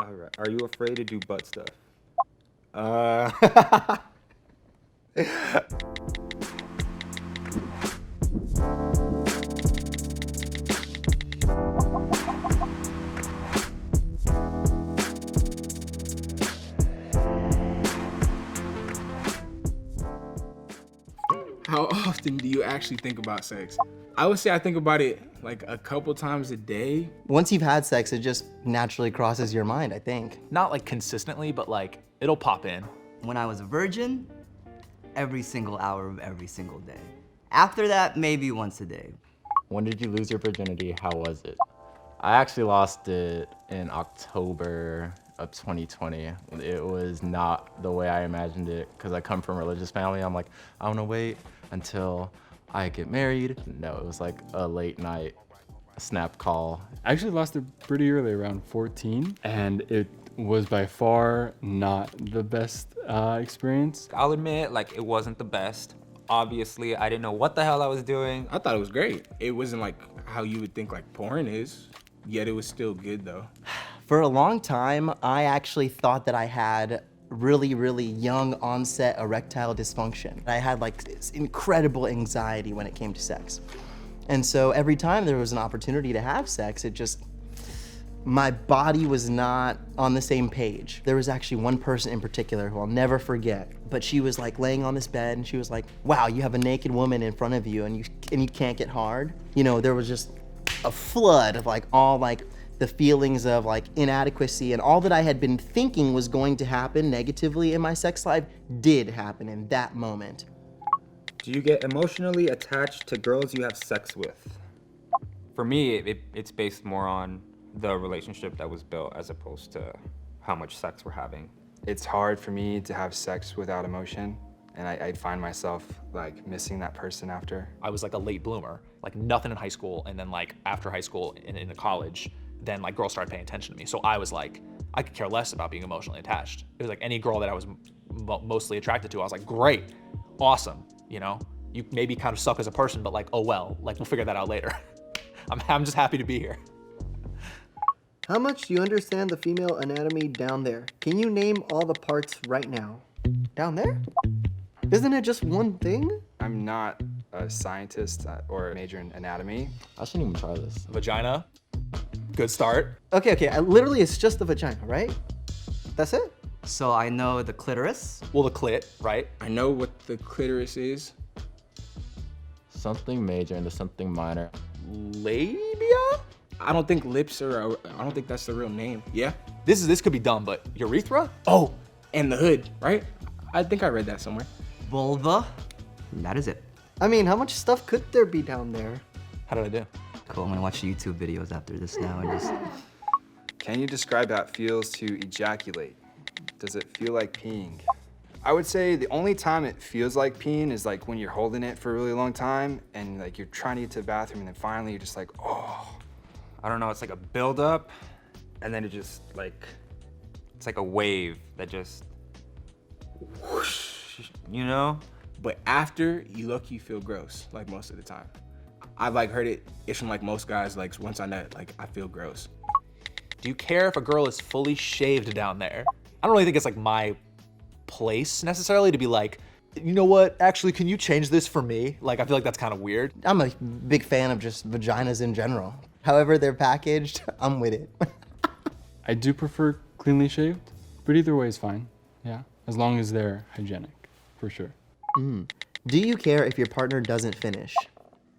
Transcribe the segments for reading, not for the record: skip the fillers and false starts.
All right. Are you afraid to do butt stuff? How often do you actually think about sex? I would say I think about it like a couple times a day. Once you've had sex, it just naturally crosses your mind, I think. Not like consistently, but like it'll pop in. When I was a virgin, every single hour of every single day. After that, maybe once a day. When did you lose your virginity? How was it? I actually lost it in October of 2020. It was not the way I imagined it because I come from a religious family. I'm like, I want to wait until I get married. No, it was like a late night snap call. I actually lost it pretty early, around 14, and it was by far not the best experience. I'll admit, like, it wasn't the best. Obviously, I didn't know what the hell I was doing. I thought it was great. It wasn't like how you would think like porn is, yet it was still good though. For a long time, I actually thought that I had really young onset erectile dysfunction. I had like this incredible anxiety when it came to sex. And so every time there was an opportunity to have sex, my body was not on the same page. There was actually one person in particular who I'll never forget, but she was like laying on this bed and she was like, wow, you have a naked woman in front of you and you can't get hard. You know, there was just a flood of like all like the feelings of like inadequacy, and all that I had been thinking was going to happen negatively in my sex life did happen in that moment. Do you get emotionally attached to girls you have sex with? For me, it's based more on the relationship that was built as opposed to how much sex we're having. It's hard for me to have sex without emotion, and I find myself like missing that person after. I was like a late bloomer, like nothing in high school, and then like after high school and into college, then like girls started paying attention to me. So I was like, I could care less about being emotionally attached. It was like any girl that I was mostly attracted to, I was like, great, awesome, you know? You maybe kind of suck as a person, but like, oh well, like we'll figure that out later. I'm just happy to be here. How much do you understand the female anatomy down there? Can you name all the parts right now? Down there? Isn't it just one thing? I'm not a scientist or major in anatomy. I shouldn't even try this. Vagina, good start. Okay, literally it's just the vagina, right? That's it? So I know the clitoris. Well, the clit, right? I know what the clitoris is. Something major into something minor. Labia? I don't think lips are, I don't think that's the real name. Yeah? This could be dumb, but urethra? Oh, and the hood, right? I think I read that somewhere. Vulva. That is it. I mean, how much stuff could there be down there? How did I do? Cool, I'm gonna watch YouTube videos after this now and just... Can you describe how it feels to ejaculate? Does it feel like peeing? I would say the only time it feels like peeing is like when you're holding it for a really long time and like you're trying to get to the bathroom and then finally you're just like, oh. I don't know, it's like a buildup, and then it just like, it's like a wave that just whoosh, you know? But after, you low-key feel gross, like most of the time. I've like heard it's from like most guys, like once I nut, like I feel gross. Do you care if a girl is fully shaved down there? I don't really think it's like my place necessarily to be like, you know what, actually, can you change this for me? Like, I feel like that's kind of weird. I'm a big fan of just vaginas in general. However they're packaged, I'm with it. I do prefer cleanly shaved, but either way is fine, yeah, as long as they're hygienic, for sure. Do you care if your partner doesn't finish?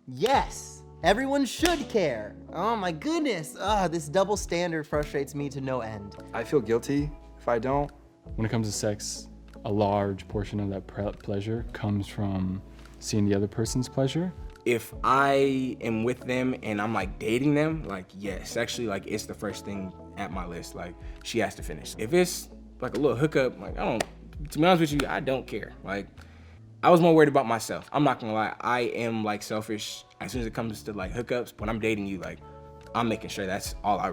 Yes, everyone should care. Oh my goodness, this double standard frustrates me to no end. I feel guilty if I don't. When it comes to sex, a large portion of that pleasure comes from seeing the other person's pleasure. If I am with them and I'm like dating them, like yes, actually like it's the first thing at my list, like she has to finish. If it's like a little hookup, like to be honest with you, I don't care. Like I was more worried about myself. I'm not gonna lie, I am like selfish as soon as it comes to like hookups. When I'm dating you, like I'm making sure that's all I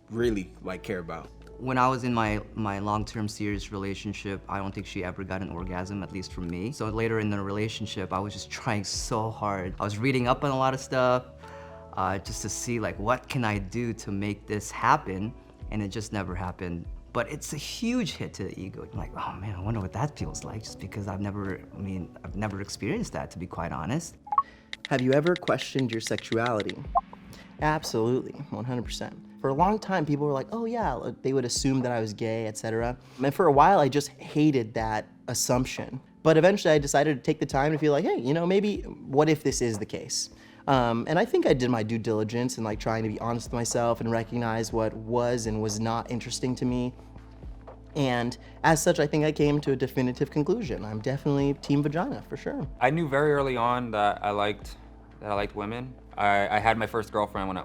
really like care about. When I was in my long-term serious relationship, I don't think she ever got an orgasm, at least from me. So later in the relationship, I was just trying so hard. I was reading up on a lot of stuff just to see like, what can I do to make this happen? and it just never happened. But it's a huge hit to the ego. I'm like, oh man, I wonder what that feels like, just because I've never experienced that, to be quite honest. Have you ever questioned your sexuality? Absolutely, 100%. For a long time, people were like, oh yeah, they would assume that I was gay, etc. And for a while, I just hated that assumption. But eventually I decided to take the time to feel like, hey, you know, maybe, what if this is the case? And I think I did my due diligence in like trying to be honest with myself and recognize what was and was not interesting to me. And as such, I think I came to a definitive conclusion. I'm definitely team vagina, for sure. I knew very early on that I liked women. I had my first girlfriend when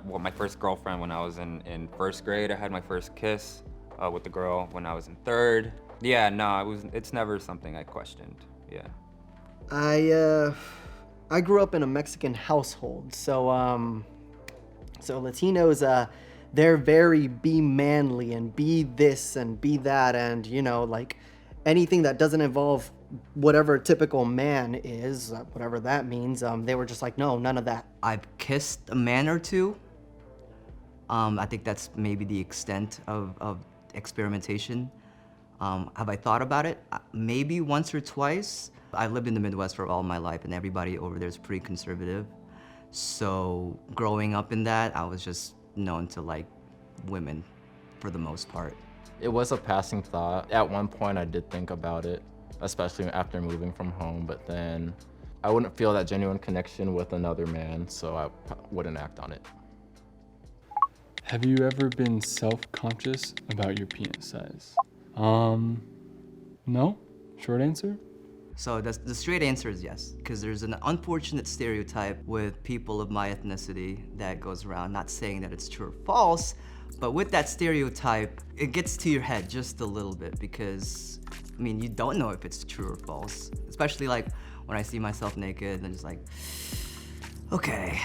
I was in first grade. I had my first kiss with the girl when I was in third. Yeah, no, it's never something I questioned. Yeah. I grew up in a Mexican household, so Latinos, they're very be manly and be this and be that, and you know, like anything that doesn't involve whatever a typical man is, whatever that means, they were just like, no, none of that. I've kissed a man or two. I think that's maybe the extent of experimentation. Have I thought about it? Maybe once or twice. I've lived in the Midwest for all my life, and everybody over there is pretty conservative. So growing up in that, I was just known to like women for the most part. It was a passing thought. At one point I did think about it, especially after moving from home, but then I wouldn't feel that genuine connection with another man, so I wouldn't act on it. Have you ever been self-conscious about your penis size? No? Short answer? So the straight answer is yes, because there's an unfortunate stereotype with people of my ethnicity that goes around, not saying that it's true or false, but with that stereotype, it gets to your head just a little bit because, I mean, you don't know if it's true or false, especially like when I see myself naked and I'm just like, okay,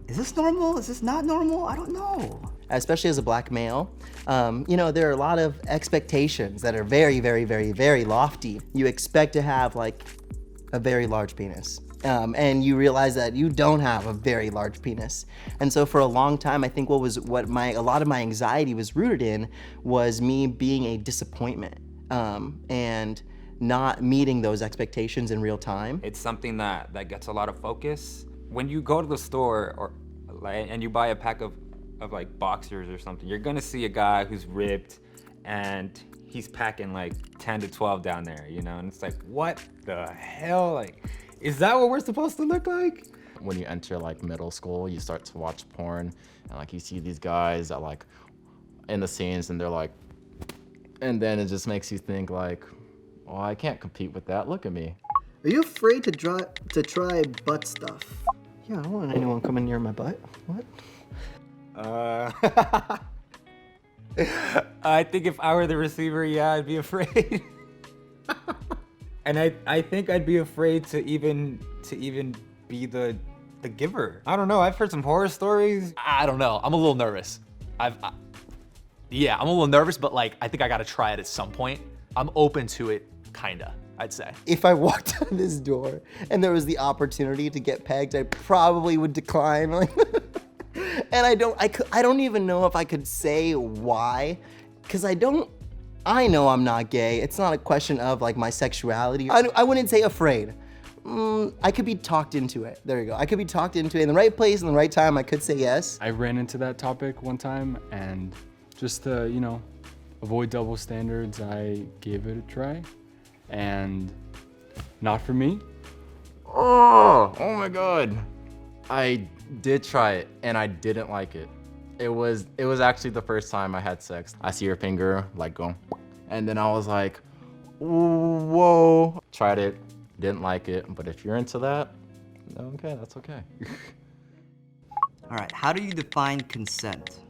is this normal? Is this not normal? I don't know. Especially as a black male, you know, there are a lot of expectations that are very, very, very, very lofty. You expect to have like a very large penis. And you realize that you don't have a very large penis. And so for a long time, I think a lot of my anxiety was rooted in was me being a disappointment and not meeting those expectations in real time. It's something that gets a lot of focus. When you go to the store and you buy a pack of like boxers or something, you're gonna see a guy who's ripped and he's packing like 10 to 12 down there, you know? And it's like, what the hell? Like, is that what we're supposed to look like? When you enter like middle school, you start to watch porn and like you see these guys that like in the scenes and they're like, and then it just makes you think like, well, I can't compete with that, look at me. Are you afraid to try butt stuff? Yeah, I don't want anyone coming near my butt. What? I think if I were the receiver, yeah, I'd be afraid. And I think I'd be afraid to even be the giver. I don't know. I've heard some horror stories. I don't know. I'm a little nervous. Yeah, I'm a little nervous, but like I think I gotta try it at some point. I'm open to it, kinda, I'd say. If I walked out this door and there was the opportunity to get pegged, I probably would decline. Like, and I don't even know if I could say why, because I know I'm not gay. It's not a question of like my sexuality. I wouldn't say afraid. I could be talked into it. There you go. I could be talked into it in the right place, in the right time. I could say yes. I ran into that topic one time, and just to, you know, avoid double standards, I gave it a try, and not for me. Oh my God. I did try it and I didn't like it. It was actually the first time I had sex. I see your finger like go, and then I was like, whoa. Tried it, didn't like it, but if you're into that, okay, that's okay. All right, how do you define consent?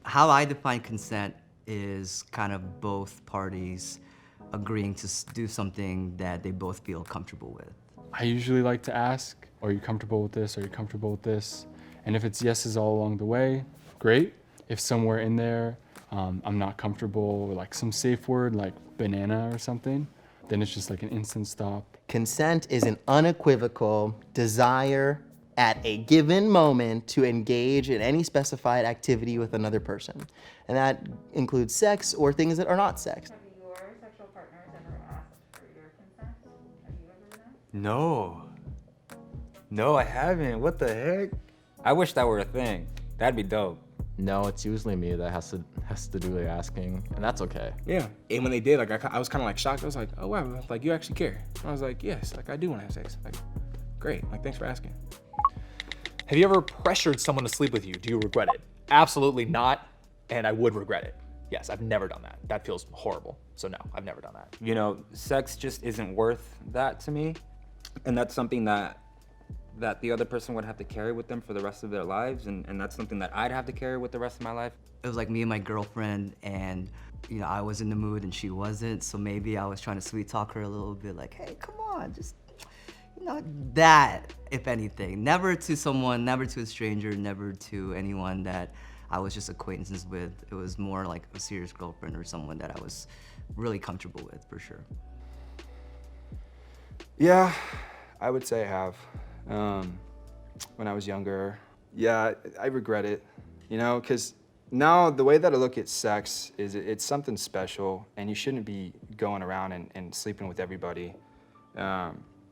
How I define consent is kind of both parties agreeing to do something that they both feel comfortable with. I usually like to ask, are you comfortable with this? Are you comfortable with this? And if it's yeses all along the way, great. If somewhere in there I'm not comfortable with like some safe word like banana or something, then it's just like an instant stop. Consent is an unequivocal desire at a given moment to engage in any specified activity with another person. And that includes sex or things that are not sex. Have your sexual partners ever asked for your consent? Have you ever been asked? No. No, I haven't. What the heck? I wish that were a thing. That'd be dope. No, it's usually me that has to do the asking, and that's okay. Yeah. And when they did, like I was kind of like shocked. I was like, oh wow, like you actually care. And I was like, yes, like I do want to have sex. Like, great. Like thanks for asking. Have you ever pressured someone to sleep with you? Do you regret it? Absolutely not, and I would regret it. Yes, I've never done that. That feels horrible. So no, I've never done that. You know, sex just isn't worth that to me. And that's something that the other person would have to carry with them for the rest of their lives. And that's something that I'd have to carry with the rest of my life. It was like me and my girlfriend, and you know, I was in the mood and she wasn't, so maybe I was trying to sweet talk her a little bit, like, hey, come on, just, you know, that, if anything. Never to someone, never to a stranger, never to anyone that I was just acquaintances with. It was more like a serious girlfriend or someone that I was really comfortable with, for sure. Yeah, I would say I have. When I was younger, yeah, I regret it, you know, because now the way that I look at sex is it's something special, and you shouldn't be going around and sleeping with everybody.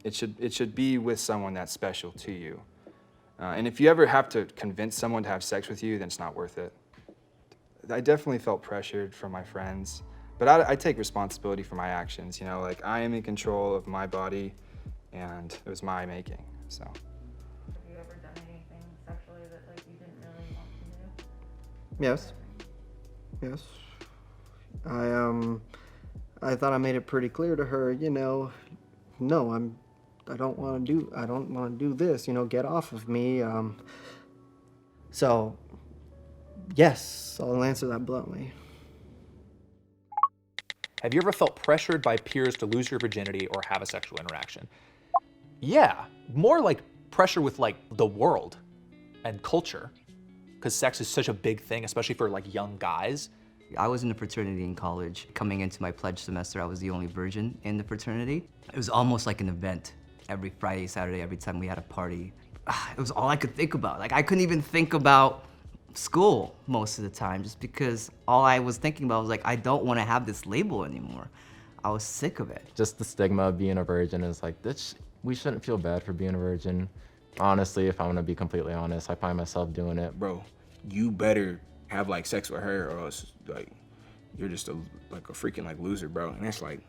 It should be with someone that's special to you. And if you ever have to convince someone to have sex with you, then it's not worth it. I definitely felt pressured from my friends, but I take responsibility for my actions, you know, like I am in control of my body, and it was my making, so. Have you ever done anything sexually that like you didn't really want to do? Yes. Yes. I thought I made it pretty clear to her, you know, no, I don't want to do this, you know, get off of me. So yes, I'll answer that bluntly. Have you ever felt pressured by peers to lose your virginity or have a sexual interaction? Yeah, more like pressure with like the world and culture, because sex is such a big thing, especially for like young guys. I was in a fraternity in college. Coming into my pledge semester, I was the only virgin in the fraternity. It was almost like an event. Every Friday, Saturday, every time we had a party, it was all I could think about. Like I couldn't even think about school most of the time, just because all I was thinking about was like, I don't want to have this label anymore. I was sick of it. Just the stigma of being a virgin is like, we shouldn't feel bad for being a virgin. Honestly, if I want to be completely honest, I find myself doing it. Bro, you better have like sex with her, or else like you're just a freaking like loser, bro. And it's like,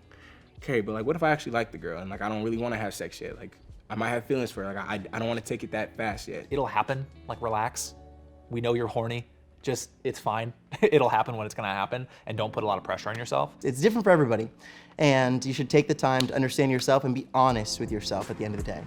okay, but like what if I actually like the girl and like I don't really want to have sex yet? Like I might have feelings for her. Like I don't want to take it that fast yet. It'll happen, like relax. We know you're horny. Just, it's fine. It'll happen when it's gonna happen, and don't put a lot of pressure on yourself. It's different for everybody, and you should take the time to understand yourself and be honest with yourself at the end of the day.